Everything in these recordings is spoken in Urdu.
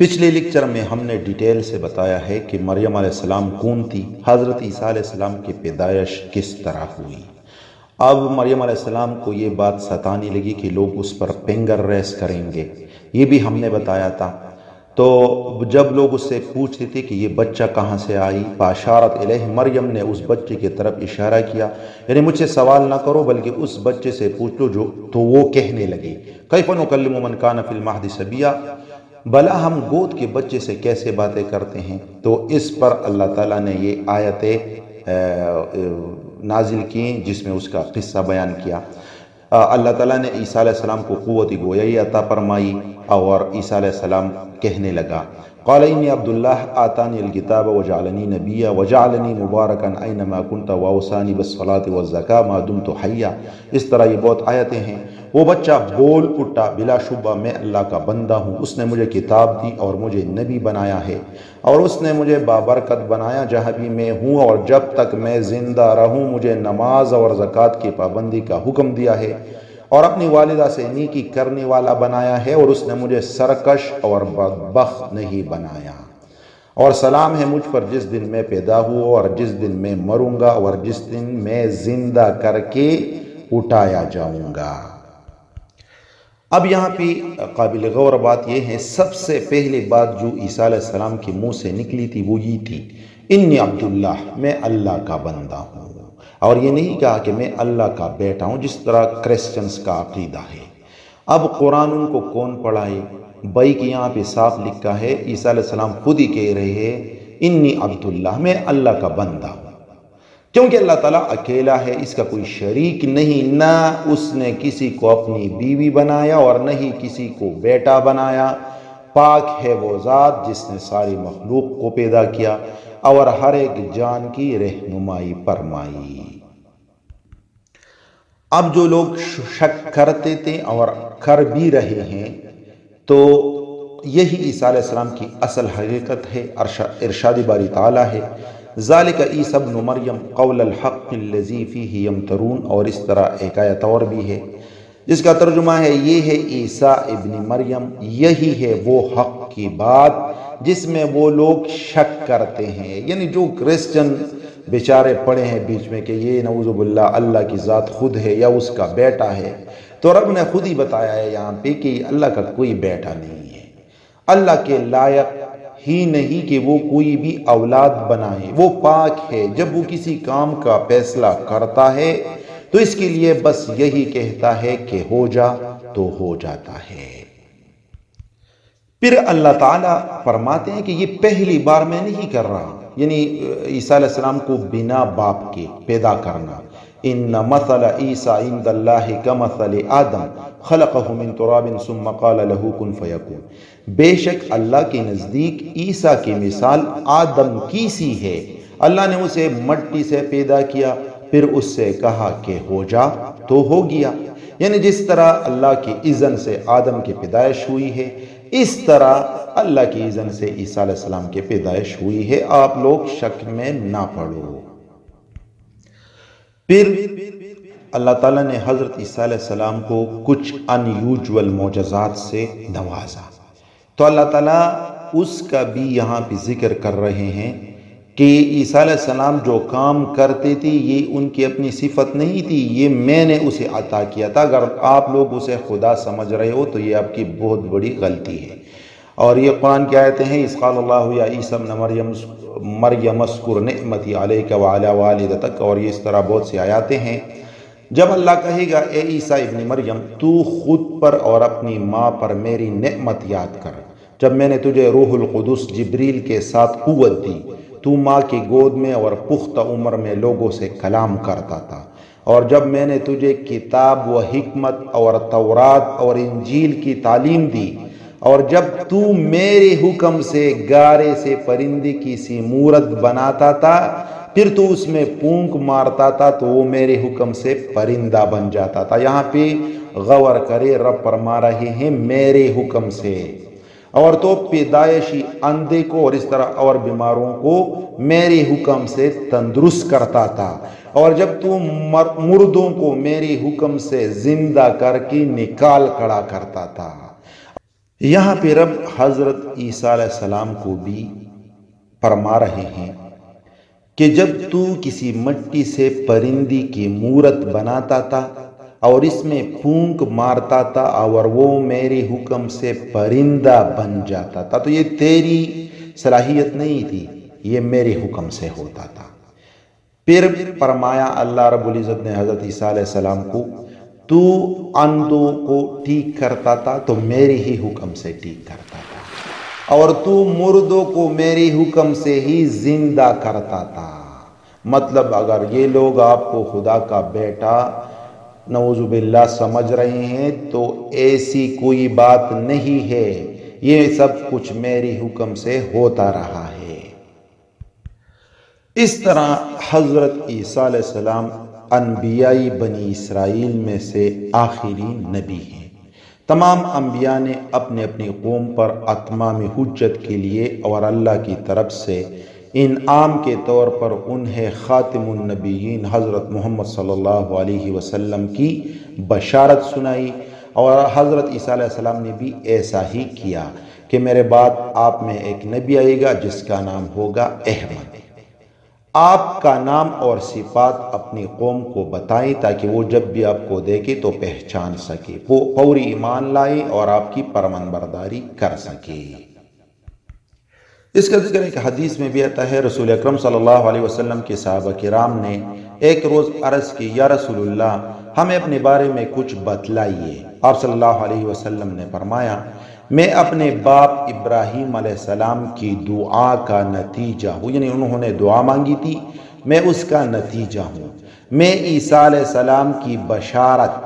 پچھلے لیکچر میں ہم نے ڈیٹیل سے بتایا ہے کہ مریم علیہ السلام کون تھی، حضرت عیسیٰ علیہ السلام کی پیدائش کس طرح ہوئی۔ اب مریم علیہ السلام کو یہ بات ستانے لگی کہ لوگ اس پر فنگر ریس کریں گے، یہ بھی ہم نے بتایا تھا۔ تو جب لوگ اس سے پوچھتے تھے کہ یہ بچہ کہاں سے آئی، فاشارت الیہ، مریم نے اس بچے کی طرف اشارہ کیا، یعنی مجھ سے سوال نہ کرو بلکہ اس بچے سے پوچھ لو جو، تو وہ کہنے لگے کیف نکلم من کان فی المہد صبیا، بھلا ہم گود کے بچے سے کیسے باتیں کرتے ہیں۔ تو اس پر اللہ تعالیٰ نے یہ آیتیں نازل کی جس میں اس کا قصہ بیان کیا۔ اللہ تعالیٰ نے عیسیٰ علیہ السلام کو قوت گویائی عطا فرمائی اور عیسیٰ علیہ السلام کہنے لگا قال انی عبد اللہ آتانی الکتاب وجعلنی نبیا وجعلنی مبارکا اینما کنت واوصانی بالصلاۃ والزکاۃ ما دمت حیا۔ اس طرح یہ بہت آیتیں ہیں۔ وہ بچہ بول اٹھا بلا شبہ میں اللہ کا بندہ ہوں، اس نے مجھے کتاب دی اور مجھے نبی بنایا ہے، اور اس نے مجھے بابرکت بنایا جہاں بھی میں ہوں، اور جب تک میں زندہ رہوں مجھے نماز اور زکوٰۃ کی پابندی کا حکم دیا ہے، اور اپنی والدہ سے نیکی کرنے والا بنایا ہے، اور اس نے مجھے سرکش اور بدبخت نہیں بنایا، اور سلام ہے مجھ پر جس دن میں پیدا ہوا اور جس دن میں مروں گا اور جس دن میں زندہ کر کے اٹھایا جاؤں گا۔ اب یہاں پہ قابل غور بات یہ ہے، سب سے پہلی بات جو عیسیٰ علیہ السلام کے منہ سے نکلی تھی وہ یہ تھی انی عبداللہ، میں اللہ کا بندہ ہوں، اور یہ نہیں کہا کہ میں اللہ کا بیٹا ہوں جس طرح کرسچنز کا عقیدہ ہے۔ اب قرآن ان کو کون پڑھائے؟ بھائی کہ یہاں پہ صاف لکھا ہے، عیسیٰ علیہ السلام خود ہی کہہ رہے ہیں انی عبداللہ، میں اللہ کا بندہ ہوں، کیونکہ اللہ تعالیٰ اکیلا ہے، اس کا کوئی شریک نہیں، نہ اس نے کسی کو اپنی بیوی بنایا اور نہ ہی کسی کو بیٹا بنایا۔ پاک ہے وہ ذات جس نے ساری مخلوق کو پیدا کیا اور ہر ایک جان کی رہنمائی فرمائی۔ اب جو لوگ شک کرتے تھے اور کر بھی رہے ہیں، تو یہی عیسیٰ علیہ السلام کی اصل حقیقت ہے، ارشاد باری تعالیٰ ہے ذالک عیسی ابن مریم قول الحق الذی فیہ یمترون، اور اس طرح ایک آیت اور بھی ہے جس کا ترجمہ ہے یہ ہے عیسیٰ ابن مریم، یہی ہے وہ حق کی بات جس میں وہ لوگ شک کرتے ہیں، یعنی جو کرسچن بیچارے پڑے ہیں بیچ میں کہ یہ نعوذ باللہ اللہ کی ذات خود ہے یا اس کا بیٹا ہے، تو رب نے خود ہی بتایا ہے یہاں پہ کہ اللہ کا کوئی بیٹا نہیں ہے، اللہ کے لائق ہی نہیں کہ وہ کوئی بھی اولاد بنائے، وہ پاک ہے، جب وہ کسی کام کا فیصلہ کرتا ہے تو اس کے لیے بس یہی کہتا ہے کہ ہو جا تو ہو جاتا ہے۔ پھر اللہ تعالیٰ فرماتے ہیں کہ یہ پہلی بار میں نہیں کر رہا، یعنی عیسیٰ علیہ السلام کو بنا باپ کے پیدا کرنا۔ ان مثل عیسیٰ عند اللہ کمثل آدم خلقہ من تراب ثم قال له کن فیکون، بے شک اللہ کے نزدیک عیسیٰ کی مثال آدم کی سی ہے، اللہ نے اسے مٹی سے پیدا کیا پھر اس سے کہا کہ ہو جا تو ہو گیا، یعنی جس طرح اللہ کی اذن سے آدم کی پیدائش ہوئی ہے اس طرح اللہ کی اذن سے عیسیٰ علیہ السلام کی پیدائش ہوئی ہے، آپ لوگ شک میں نہ پڑو۔ پھر اللہ تعالیٰ نے حضرت عیسیٰ علیہ السلام کو کچھ ان یوجول معجزات سے نوازا، تو اللہ تعالیٰ اس کا بھی یہاں پہ ذکر کر رہے ہیں کہ عیسیٰ علیہ السلام جو کام کرتے تھے یہ ان کی اپنی صفت نہیں تھی، یہ میں نے اسے عطا کیا تھا۔ اگر آپ لوگ اسے خدا سمجھ رہے ہو تو یہ آپ کی بہت بڑی غلطی ہے، اور یہ قرآن کی آیتیں ہیں، اذ قال اللہ یا عیسی ابن مریم اذکر نعمتی علیک وعلی والدتک، اور یہ اس طرح بہت سی آیاتیں ہیں۔ جب اللہ کہے گا اے عیسیٰ ابن مریم تو خود پر اور اپنی ماں پر میری نعمت یاد کر، جب میں نے تجھے روح القدس جبریل کے ساتھ قوت دی، تو ماں کی گود میں اور پختہ عمر میں لوگوں سے کلام کرتا تھا، اور جب میں نے تجھے کتاب و حکمت اور تورات اور انجیل کی تعلیم دی، اور جب تو میرے حکم سے گارے سے پرندے کی سی مورت بناتا تھا پھر تو اس میں پونک مارتا تھا تو وہ میرے حکم سے پرندہ بن جاتا تھا۔ یہاں پہ غور کرے، رب فرما رہے ہیں میرے حکم سے، اور تو پیدائشی اندھے کو اور اس طرح اور بیماروں کو میرے حکم سے تندرست کرتا تھا، اور جب تو مردوں کو میرے حکم سے زندہ کر کے نکال کھڑا کرتا تھا۔ یہاں پہ رب حضرت عیسیٰ علیہ السلام کو بھی فرما رہے ہیں کہ جب تو کسی مٹی سے پرندی کی مورت بناتا تھا اور اس میں پھونک مارتا تھا اور وہ میرے حکم سے پرندہ بن جاتا تھا، تو یہ تیری صلاحیت نہیں تھی، یہ میرے حکم سے ہوتا تھا۔ پھر فرمایا اللہ رب العزت نے حضرت عیسیٰ علیہ السلام کو، تو اندھوں کو ٹھیک کرتا تھا تو میرے ہی حکم سے ٹھیک کرتا تھا، اور تو مردوں کو میرے حکم سے ہی زندہ کرتا تھا۔ مطلب اگر یہ لوگ آپ کو خدا کا بیٹا نعوذ باللہ سمجھ رہے ہیں تو ایسی کوئی بات نہیں ہے، یہ سب کچھ میری حکم سے ہوتا رہا ہے۔ اس طرح حضرت عیسیٰ علیہ السلام انبیاء بنی اسرائیل میں سے آخری نبی ہیں۔ تمام انبیاء نے اپنے اپنی قوم پر اتمام حجت کے لیے اور اللہ کی طرف سے انعام کے طور پر انہیں خاتم النبیین حضرت محمد صلی اللہ علیہ وسلم کی بشارت سنائی، اور حضرت عیسیٰ علیہ السلام نے بھی ایسا ہی کیا کہ میرے بعد آپ میں ایک نبی آئے گا جس کا نام ہوگا احمد۔ آپ کا نام اور صفات اپنی قوم کو بتائیں تاکہ وہ جب بھی آپ کو دیکھے تو پہچان سکے، وہ فوری ایمان لائے اور آپ کی فرمانبرداری کر سکے۔ اس کا ذکر ایک حدیث میں بھی آتا ہے، رسول اکرم صلی اللہ علیہ وسلم کے صحابہ کرام نے ایک روز عرض کی، یا رسول اللہ ہمیں اپنے بارے میں کچھ بتلائیے۔ آپ صلی اللہ علیہ وسلم نے فرمایا، میں اپنے باپ ابراہیم علیہ السلام کی دعا کا نتیجہ ہوں، یعنی انہوں نے دعا مانگی تھی، میں اس کا نتیجہ ہوں۔ میں عیسیٰ علیہ السلام کی بشارت،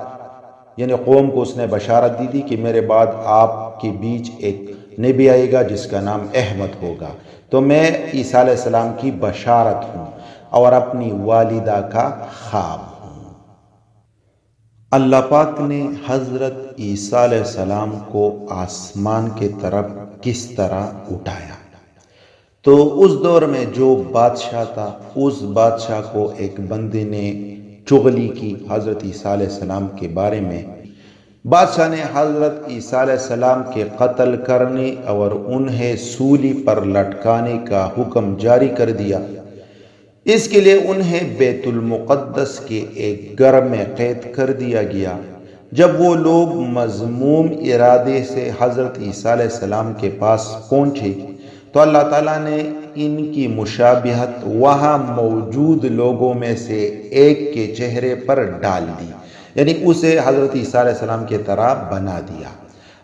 یعنی قوم کو اس نے بشارت دی تھی کہ میرے بعد آپ کے بیچ ایک نبی آئے گا جس کا نام احمد ہوگا، تو میں عیسیٰ علیہ السلام کی بشارت ہوں اور اپنی والدہ کا خواب ہوں۔ اللہ پاک نے حضرت عیسیٰ علیہ السلام کو آسمان کے طرف کس طرح اٹھایا؟ تو اس دور میں جو بادشاہ تھا، اس بادشاہ کو ایک بندے نے چغلی کی حضرت عیسیٰ علیہ السلام کے بارے میں۔ بادشاہ نے حضرت عیسیٰ علیہ السلام کے قتل کرنے اور انہیں سولی پر لٹکانے کا حکم جاری کر دیا۔ اس کے لیے انہیں بیت المقدس کے ایک گھر میں قید کر دیا گیا۔ جب وہ لوگ مذموم ارادے سے حضرت عیسیٰ علیہ السلام کے پاس پہنچے تو اللہ تعالیٰ نے ان کی مشابہت وہاں موجود لوگوں میں سے ایک کے چہرے پر ڈال دی، یعنی اسے حضرت عیسیٰ علیہ السلام کی طرح بنا دیا،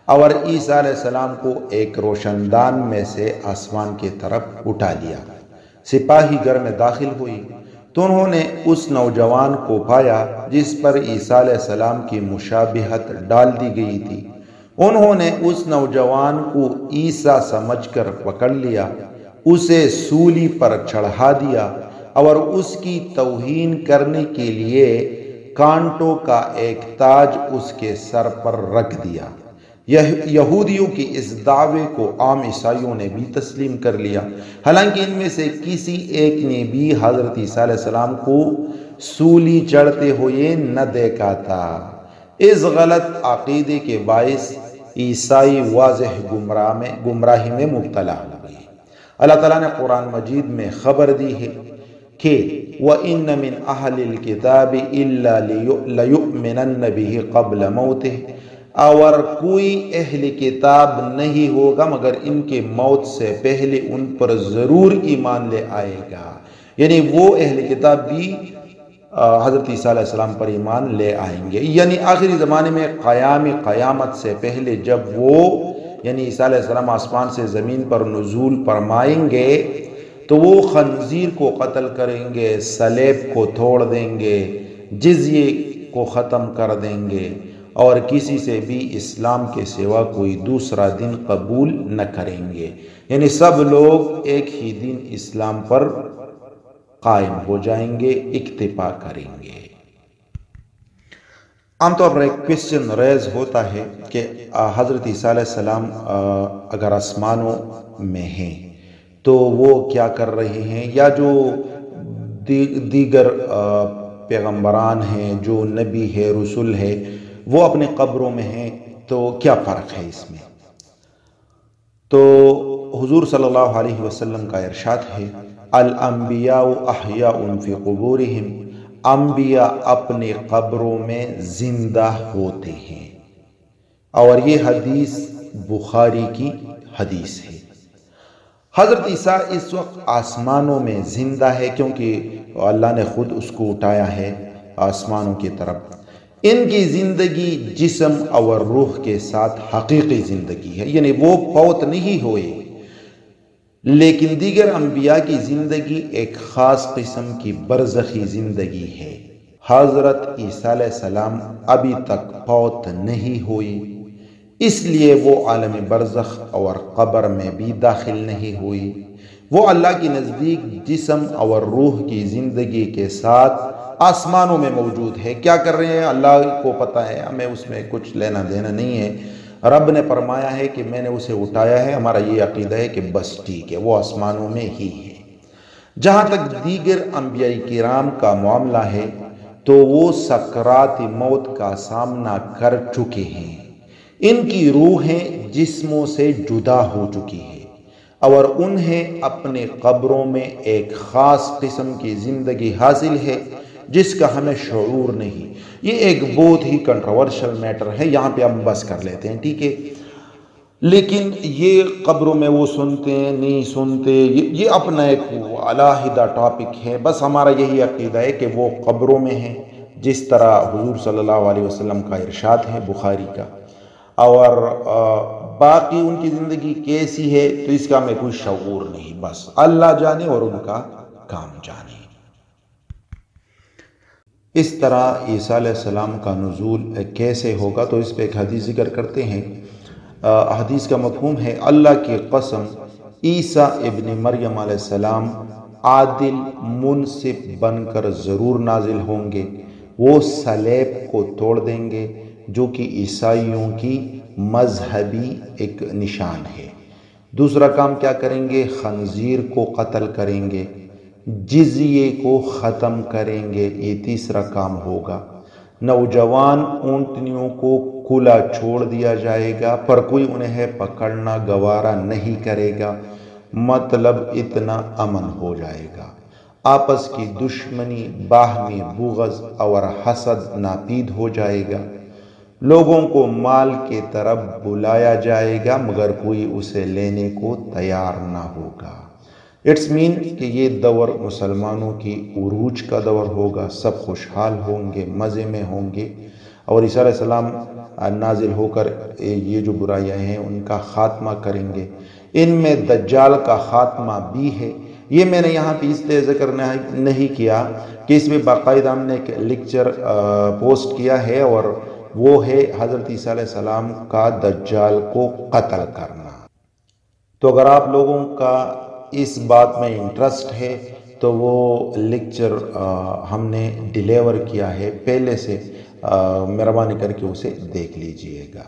اور عیسیٰ علیہ السلام کو ایک روشن دان میں سے آسمان کی طرف اٹھا لیا۔ سپاہی گھر میں داخل ہوئی تو انہوں نے اس نوجوان کو پایا جس پر عیسیٰ علیہ السلام کی مشابہت ڈال دی گئی تھی۔ انہوں نے اس نوجوان کو عیسیٰ سمجھ کر پکڑ لیا، اسے سولی پر چڑھا دیا اور اس کی توہین کرنے کے لیے کانٹوں کا ایک تاج اس کے سر پر رکھ دیا۔ یہودیوں کی اس دعوے کو عام عیسائیوں نے بھی تسلیم کر لیا، حالانکہ ان میں سے کسی ایک نے بھی حضرت عیسیٰ علیہ السلام کو سولی چڑھتے ہوئے نہ دیکھا تھا۔ اس غلط عقیدے کے باعث عیسائی واضح گمراہی میں مبتلا ہو گئے۔ اللہ تعالیٰ نے قرآن مجید میں خبر دی ہے کہ وَإِنَّ مِنْ أَهْلِ الْكِتَابِ إِلَّا لَيُؤْمِنَنَّ بِهِ قَبْلَ مَوْتِهِ، اور کوئی اہل کتاب نہیں ہوگا مگر ان کے موت سے پہلے ان پر ضرور ایمان لے آئے گا، یعنی وہ اہل کتاب بھی حضرت عیسیٰ علیہ السلام پر ایمان لے آئیں گے، یعنی آخری زمانے میں قیامت سے پہلے جب وہ یعنی عیسیٰ علیہ السلام آسمان سے زمین پر نزول فرمائیں گے تو وہ خنزیر کو قتل کریں گے، صلیب کو توڑ دیں گے، جزیے کو ختم کر دیں گے، اور کسی سے بھی اسلام کے سوا کوئی دوسرا دن قبول نہ کریں گے، یعنی سب لوگ ایک ہی دن اسلام پر قائم ہو جائیں گے، اکتفا کریں گے۔ عام طور پر ایک کویسچن ریز ہوتا ہے کہ حضرت عیسیٰ علیہ السلام اگر آسمانوں میں ہیں تو وہ کیا کر رہے ہیں، یا جو دیگر پیغمبران ہیں، جو نبی ہے، رسول ہے، وہ اپنے قبروں میں ہیں، تو کیا فرق ہے اس میں؟ تو حضور صلی اللہ علیہ وسلم کا ارشاد ہے الانبیاء احیاء فی قبورہم، انبیاء اپنے قبروں میں زندہ ہوتے ہیں، اور یہ حدیث بخاری کی حدیث ہے۔ حضرت عیسیٰ اس وقت آسمانوں میں زندہ ہے کیونکہ اللہ نے خود اس کو اٹھایا ہے آسمانوں کی طرف۔ ان کی زندگی جسم اور روح کے ساتھ حقیقی زندگی ہے، یعنی وہ فوت نہیں ہوئے، لیکن دیگر انبیاء کی زندگی ایک خاص قسم کی برزخی زندگی ہے۔ حضرت عیسیٰ علیہ السلام ابھی تک فوت نہیں ہوئی، اس لیے وہ عالم برزخ اور قبر میں بھی داخل نہیں ہوئی۔ وہ اللہ کے نزدیک جسم اور روح کی زندگی کے ساتھ آسمانوں میں موجود ہے۔ کیا کر رہے ہیں اللہ کو پتہ ہے، ہمیں اس میں کچھ لینا دینا نہیں ہے۔ رب نے فرمایا ہے کہ میں نے اسے اٹھایا ہے، ہمارا یہ عقیدہ ہے کہ بس ٹھیک ہے، وہ آسمانوں میں ہی ہے۔ جہاں تک دیگر انبیاء کرام کا معاملہ ہے تو وہ سکرات موت کا سامنا کر چکے ہیں، ان کی روحیں جسموں سے جدا ہو چکی ہے اور انہیں اپنے قبروں میں ایک خاص قسم کی زندگی حاصل ہے جس کا ہمیں شعور نہیں۔ یہ ایک بہت ہی کنٹروورشل میٹر ہے، یہاں پہ ہم بس کر لیتے ہیں، ٹھیک ہے، لیکن یہ قبروں میں وہ سنتے ہیں نہیں سنتے، یہ اپنا ایک علیحدہ ٹاپک ہے۔ بس ہمارا یہی عقیدہ ہے کہ وہ قبروں میں ہیں، جس طرح حضور صلی اللہ علیہ وسلم کا ارشاد ہے بخاری کا، اور باقی ان کی زندگی کیسی ہے تو اس کا ہمیں کوئی شعور نہیں، بس اللہ جانے اور ان کا کام جانے۔ اس طرح عیسیٰ علیہ السلام کا نزول کیسے ہوگا تو اس پہ ایک حدیث ذکر کرتے ہیں۔ حدیث کا مفہوم ہے اللہ کی قسم عیسیٰ ابن مریم علیہ السلام عادل منصف بن کر ضرور نازل ہوں گے، وہ صلیب کو توڑ دیں گے جو کہ عیسائیوں کی مذہبی ایک نشان ہے۔ دوسرا کام کیا کریں گے؟ خنزیر کو قتل کریں گے، جزیے کو ختم کریں گے، یہ تیسرا کام ہوگا۔ نوجوان اونٹنیوں کو کھلا چھوڑ دیا جائے گا پر کوئی انہیں پکڑنا گوارا نہیں کرے گا، مطلب اتنا امن ہو جائے گا۔ آپس کی دشمنی، باہمی بغض اور حسد ناپید ہو جائے گا۔ لوگوں کو مال کی طرف بلایا جائے گا مگر کوئی اسے لینے کو تیار نہ ہوگا۔ اٹس مین کہ یہ دور مسلمانوں کی عروج کا دور ہوگا، سب خوشحال ہوں گے، مزے میں ہوں گے، اور عیسیٰ علیہ السلام نازل ہو کر یہ جو برائیاں ہیں ان کا خاتمہ کریں گے۔ ان میں دجال کا خاتمہ بھی ہے، یہ میں نے یہاں پہ اس لیے ذکر نہیں کیا کہ اس میں باقاعدہ ہم نے ایک لیکچر پوسٹ کیا ہے، اور وہ ہے حضرت عیسیٰ علیہ السلام کا دجال کو قتل کرنا۔ تو اگر آپ لوگوں کا اس بات میں انٹرسٹ ہے تو وہ لیکچر ہم نے ڈیلیور کیا ہے پہلے سے، مہربانی کر کے اسے دیکھ لیجئے گا۔